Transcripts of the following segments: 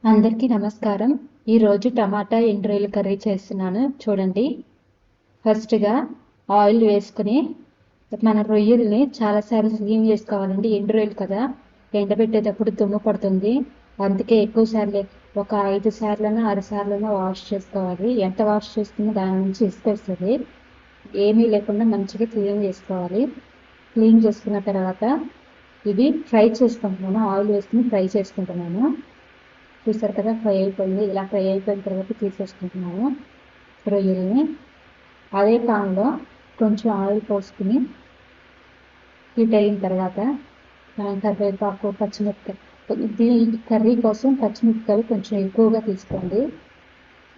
అందరికీ నమస్కారం. ఈరోజు టమాటా ఎండు రొయ్యల కర్రీ చేస్తున్నాను చూడండి. ఫస్ట్గా ఆయిల్ వేసుకుని మన రొయ్యల్ని చాలాసార్లు క్లీన్ చేసుకోవాలండి. ఎండు రొయ్యలు కదా, ఎండబెట్టేటప్పుడు దుమ్ము పడుతుంది. అందుకే ఎక్కువ సార్లు ఒక 5 సార్లైనా 6 సార్లైనా వాష్ చేసుకోవాలి. ఎంత వాష్ చేసుకున్నా దాని నుంచి ఇసుకొస్తుంది. ఏమీ లేకుండా మంచిగా క్లీన్ చేసుకోవాలి. క్లీన్ చేసుకున్న తర్వాత ఇది ఫ్రై చేసుకుంటున్నాను. ఆయిల్ వేసుకుని ఫ్రై చేసుకుంటున్నాను. చూసారు కదా, ఫ్రై అయిపోయింది. ఇలా ఫ్రై అయిపోయిన తర్వాత తీసేసుకుంటున్నాను రొయ్యల్ని. అదే పాన్లో కొంచెం ఆయిల్ పోసుకుని హీట్ అయిన తర్వాత కరివేపాకు, పచ్చిమిరపకాయ, ఈ కర్రీ కోసం పచ్చిమిరపకాయలు కొంచెం ఎక్కువగా తీసుకోండి,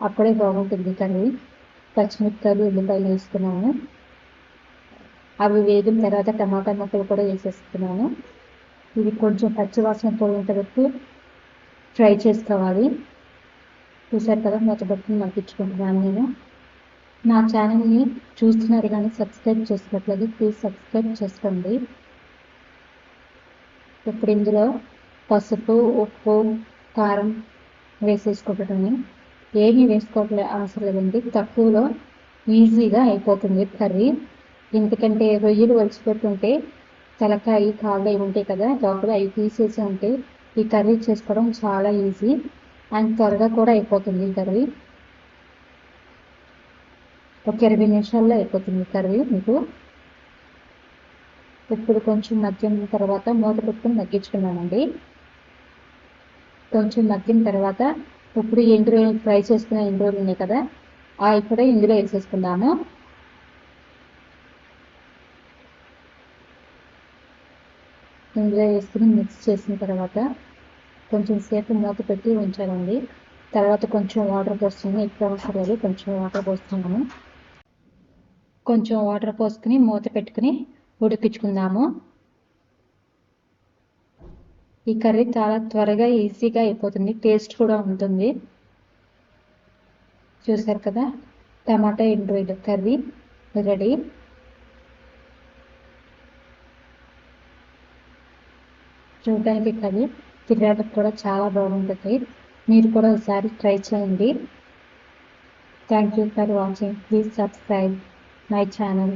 అప్పుడే బాగుంటుంది కర్రీ. పచ్చిమిరపకాయలు, ఉల్లిపాయలు వేసుకున్నాను. అవి వేగిన తర్వాత టమాటా ముక్కలు కూడా వేసేసుకున్నాను. ఇవి కొంచెం పచ్చివాసన పోయేంత వరకు ఫ్రై చేసుకోవాలి. చూసారు కదా, మూతబెట్టుకుని మగ్గించుకుంటున్నాను నేను. నా ఛానల్ని చూస్తున్నారు కానీ సబ్స్క్రైబ్ చేసుకోవట్లేదు, ప్లీజ్ సబ్స్క్రైబ్ చేసుకోండి. ఇప్పుడు ఇందులో పసుపు, ఉప్పు, కారం వేసేసుకోవటమే. ఏమీ వేసుకోవట్లేదు, అవసరం లేదండి. తక్కువలో ఈజీగా అయిపోతుంది కర్రీ. ఎందుకంటే రొయ్యలు వలిచిపెట్టుంటే తలకాయ, కాళ్ళు అవి ఉంటాయి కదా, లోపల అవి తీసేసి ఉంటే ఈ కర్రీ చేసుకోవడం చాలా ఈజీ అండ్ త్వరగా కూడా అయిపోతుంది కర్రీ. ఒక 20 నిమిషాల్లో అయిపోతుంది కర్రీ మీకు. ఇప్పుడు కొంచెం మగ్గిన తర్వాత మూత పెట్టుకుని మగ్గించుకున్నానండి. కొంచెం మగ్గిన తర్వాత ఇప్పుడు ఎండు రొయ్యలు ఫ్రై చేసుకున్న ఎండు రొయ్యలు ఉన్నాయి కదా, అవి కూడా ఇందులో వేసేసుకుందాము. ఇందులో వేసుకుని మిక్స్ చేసిన తర్వాత కొంచెం సేపు మూత పెట్టి ఉంచాలండి. తర్వాత కొంచెం వాటర్ పోస్తున్నాను, ఎక్కువ అవసరం లేదు, కొంచెం వాటర్ పోస్తున్నాను. కొంచెం వాటర్ పోసుకుని మూత పెట్టుకుని ఉడికించుకుందాము. ఈ కర్రీ చాలా త్వరగా ఈజీగా అయిపోతుంది, టేస్ట్ కూడా ఉంటుంది. చూసారు కదా, టమాటా ఎండు రొయ్యల కర్రీ రెడీ. చూడడానికి కర్రీ తినడానికి కూడా చాలా బాగుంటుంది. మీరు కూడా ఒకసారి ట్రై చేయండి. Thank you for watching. Please subscribe my channel.